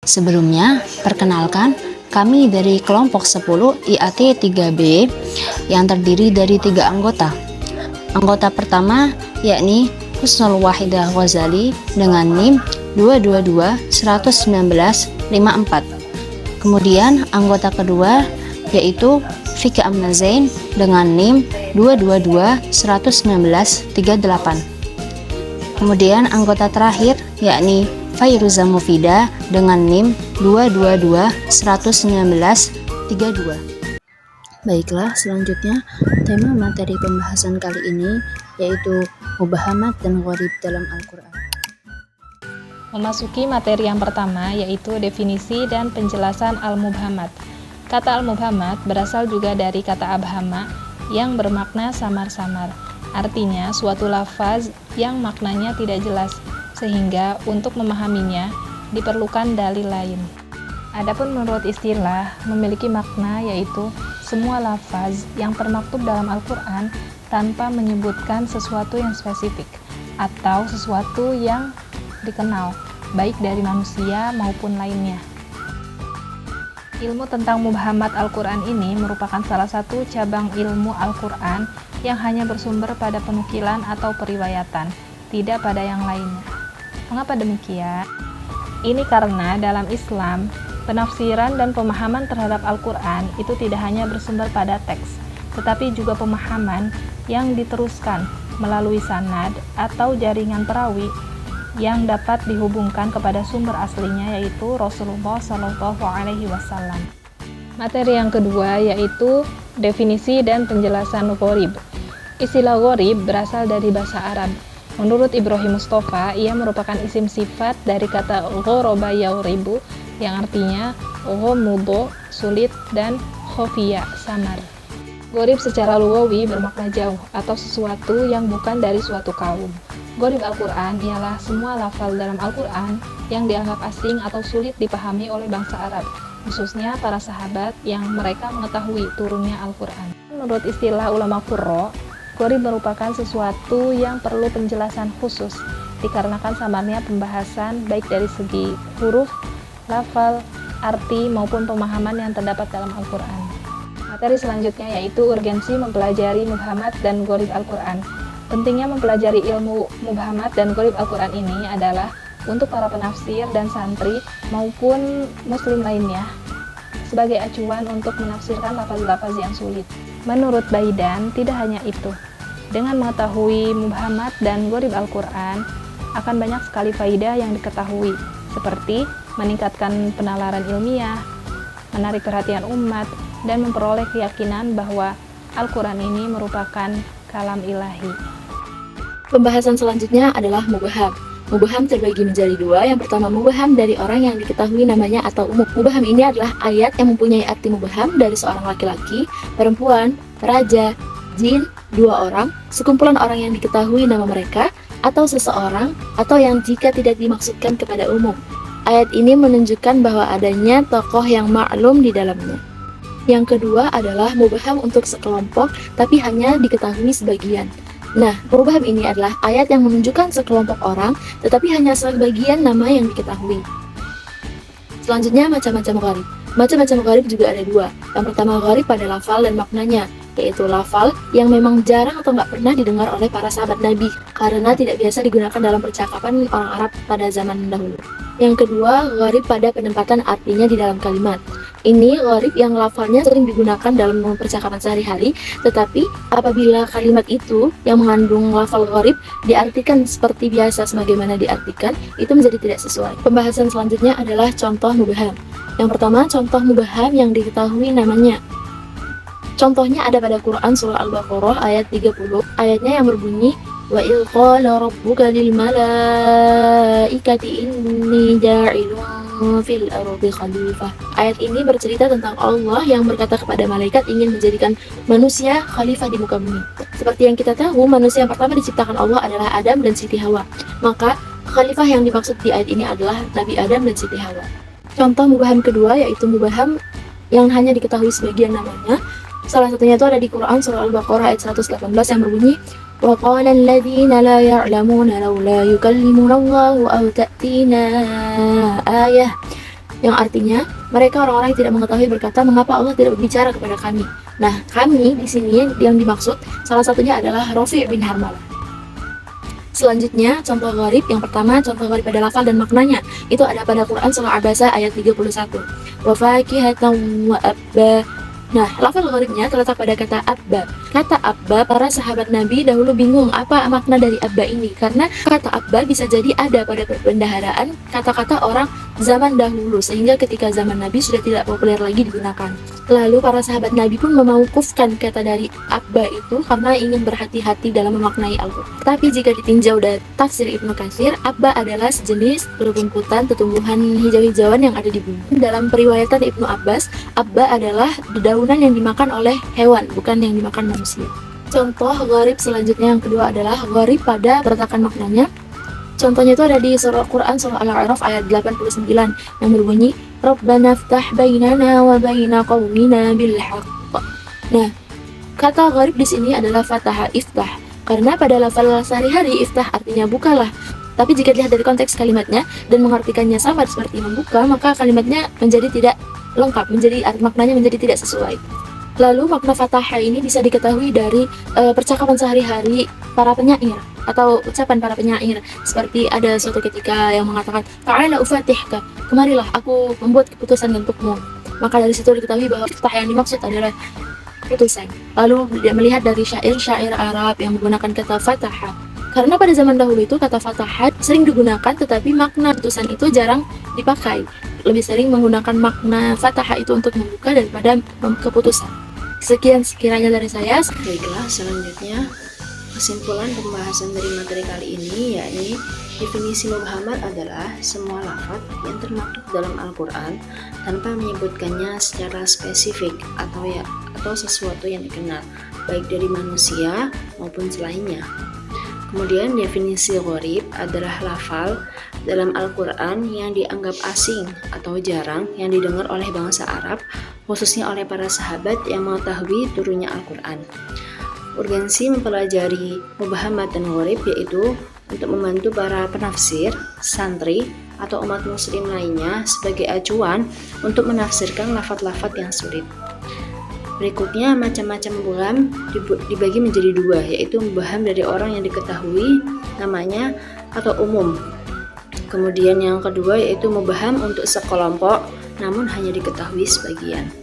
Sebelumnya, perkenalkan, kami dari kelompok 10 IAT 3B yang terdiri dari 3 anggota. Anggota pertama yakni Husnul Wahidah Ghazali dengan NIM 222-119-54. Kemudian anggota kedua yaitu Fikri Amna Zain dengan NIM 222-119-38. Kemudian anggota terakhir yakni Fairuza Mufida dengan NIM 222-119-32. Baiklah, selanjutnya tema materi pembahasan kali ini yaitu Mubahamat dan Gharib dalam Al-Quran. Memasuki materi yang pertama yaitu definisi dan penjelasan al-mubhamat. Kata al-mubhamat berasal juga dari kata abhama yang bermakna samar-samar. Artinya suatu lafaz yang maknanya tidak jelas, sehingga untuk memahaminya diperlukan dalil lain. Adapun menurut istilah memiliki makna yaitu semua lafaz yang termaktub dalam Al-Quran tanpa menyebutkan sesuatu yang spesifik atau sesuatu yang dikenal, baik dari manusia maupun lainnya. Ilmu tentang mubhamat Al-Quran ini merupakan salah satu cabang ilmu Al-Quran yang hanya bersumber pada penukilan atau periwayatan, tidak pada yang lainnya. Mengapa demikian? Ini karena dalam Islam, penafsiran dan pemahaman terhadap Al-Quran itu tidak hanya bersumber pada teks, tetapi juga pemahaman yang diteruskan melalui sanad atau jaringan perawi yang dapat dihubungkan kepada sumber aslinya yaitu Rasulullah SAW. Materi yang kedua yaitu definisi dan penjelasan gharib. Istilah gharib berasal dari bahasa Arab. Menurut Ibrahim Mustafa, ia merupakan isim sifat dari kata ghoroba yaghribu yang artinya ghamudo, sulit, dan khofiya, samar. Gharib secara lugawi bermakna jauh atau sesuatu yang bukan dari suatu kaum. Gharib Al-Quran ialah semua lafal dalam Al-Quran yang dianggap asing atau sulit dipahami oleh bangsa Arab, khususnya para sahabat yang mereka mengetahui turunnya Al-Quran. Menurut istilah ulama Qurra, gharib merupakan sesuatu yang perlu penjelasan khusus, dikarenakan samarnya pembahasan baik dari segi huruf, lafal, arti, maupun pemahaman yang terdapat dalam Al-Quran. Materi selanjutnya yaitu urgensi mempelajari mubhamat dan gharib Al-Quran. Pentingnya mempelajari ilmu mubhamat dan gharib Al-Quran ini adalah untuk para penafsir dan santri maupun muslim lainnya sebagai acuan untuk menafsirkan lafaz-lafaz yang sulit. Menurut Baidan, tidak hanya itu. Dengan mengetahui mubhamat dan gharib Al-Quran, akan banyak sekali faidah yang diketahui, seperti meningkatkan penalaran ilmiah, menarik perhatian umat, dan memperoleh keyakinan bahwa Al-Quran ini merupakan kalam ilahi. Pembahasan selanjutnya adalah mubham. Mubham terbagi menjadi dua. Yang pertama, mubham dari orang yang diketahui namanya atau umum. Mubham ini adalah ayat yang mempunyai arti mubham dari seorang laki-laki, perempuan, raja, jin, dua orang, sekumpulan orang yang diketahui nama mereka, atau seseorang, atau yang jika tidak dimaksudkan kepada umum. Ayat ini menunjukkan bahwa adanya tokoh yang maklum di dalamnya. Yang kedua adalah mubham untuk sekelompok, tapi hanya diketahui sebagian. Nah, mubham ini adalah ayat yang menunjukkan sekelompok orang, tetapi hanya sebagian nama yang diketahui. Selanjutnya, macam-macam gharib. Macam-macam gharib juga ada dua. Yang pertama, gharib pada lafal dan maknanya, yaitu lafal yang memang jarang atau nggak pernah didengar oleh para sahabat Nabi, karena tidak biasa digunakan dalam percakapan orang Arab pada zaman dahulu. Yang kedua, gharib pada penempatan artinya di dalam kalimat. Ini gharib yang lafalnya sering digunakan dalam percakapan sehari-hari, tetapi apabila kalimat itu yang mengandung lafal gharib diartikan seperti biasa sebagaimana diartikan, itu menjadi tidak sesuai. Pembahasan selanjutnya adalah contoh mubham. Yang pertama, contoh mubham yang diketahui namanya. Contohnya ada pada Quran surah Al-Baqarah ayat 30. Ayatnya yang berbunyi, wa idh qala rabbuka lil malaikati inni ja'ilun fil ardi khalifah. Ayat ini bercerita tentang Allah yang berkata kepada malaikat ingin menjadikan manusia khalifah di muka bumi. Seperti yang kita tahu, manusia yang pertama diciptakan Allah adalah Adam dan Siti Hawa. Maka khalifah yang dimaksud di ayat ini adalah Nabi Adam dan Siti Hawa. Contoh mubham kedua yaitu mubham yang hanya diketahui sebagian namanya. Salah satunya itu ada di Quran surah Al-Baqarah ayat 118 yang berbunyi, وَقَالَ الَّذِينَ لَا يَعْلَمُونَ لَوْلَا يُكَلِّمُنَا اللَّهُ أَوْ تَأْتِينَا آيَةٌ yang artinya mereka orang-orang yang tidak mengetahui berkata, mengapa Allah tidak berbicara kepada kami. Nah, kami di sini yang dimaksud salah satunya adalah Rafi' bin Harmalah. Selanjutnya, contoh gharib. Yang pertama, contoh gharib pada lafal dan maknanya. Itu ada pada Quran surah Abasa ayat 31. Wa fakihatan wa abba. Nah, lafal gharibnya terletak pada kata abba. Kata abba, para sahabat Nabi dahulu bingung apa makna dari abba ini. Karena kata abba bisa jadi ada pada perbendaharaan kata-kata orang zaman dahulu. Sehingga ketika zaman Nabi sudah tidak populer lagi digunakan. Lalu para sahabat Nabi pun memauqufkan kata dari abba itu karena ingin berhati-hati dalam memaknai Al-Quran. Tapi jika ditinjau dari tafsir Ibnu Katsir, abba adalah sejenis rumputan tumbuhan hijau-hijauan yang ada di bumi. Dalam periwayatan Ibnu Abbas, abba adalah dedaunan yang dimakan oleh hewan, bukan yang dimakan manusia. Contoh gharib selanjutnya yang kedua adalah gharib pada perletakan maknanya. Contohnya itu ada di surah Quran surah Al-A'raf ayat 89 yang berbunyi Rabbana ftah bainana wa baina qaumina bil haqq. Nah, kata gharib di sini adalah fataha iftah. Karena pada lafal sehari-hari iftah artinya bukalah. Tapi jika dilihat dari konteks kalimatnya dan mengartikannya sama seperti membuka, maka kalimatnya menjadi tidak lengkap, maknanya menjadi tidak sesuai. Lalu makna fataha ini bisa diketahui dari percakapan sehari-hari para penyair atau ucapan para penyair, seperti ada suatu ketika yang mengatakan ta'ala ufatihka, kemarilah aku membuat keputusan untukmu. Maka dari situ diketahui bahwa iftah yang dimaksud adalah keputusan. Lalu dia melihat dari syair-syair Arab yang menggunakan kata fataha. Karena pada zaman dahulu itu kata fataha sering digunakan, tetapi makna keputusan itu jarang dipakai. Lebih sering menggunakan makna fataha itu untuk membuka daripada keputusan. Sekian sekiranya dari saya. Baiklah, selanjutnya kesimpulan pembahasan dari materi kali ini yakni definisi mubhamat adalah semua lafaz yang termaktub dalam Al-Quran tanpa menyebutkannya secara spesifik atau sesuatu yang dikenal baik dari manusia maupun selainnya. Kemudian definisi gharib adalah lafal dalam Al-Quran yang dianggap asing atau jarang yang didengar oleh bangsa Arab, khususnya oleh para sahabat yang mengetahui turunnya Al-Quran. Urgensi mempelajari mubhamat dan gharib yaitu untuk membantu para penafsir, santri, atau umat muslim lainnya sebagai acuan untuk menafsirkan lafaz-lafaz yang sulit. Berikutnya, macam-macam mubham dibagi menjadi dua, yaitu mubham dari orang yang diketahui namanya atau umum. Kemudian yang kedua yaitu mubham untuk sekelompok namun hanya diketahui sebagian.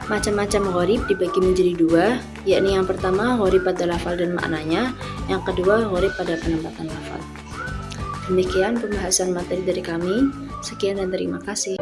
Macam-macam gharib dibagi menjadi dua, yakni yang pertama gharib pada lafal dan maknanya, yang kedua gharib pada penempatan lafal. Demikian pembahasan materi dari kami. Sekian dan terima kasih.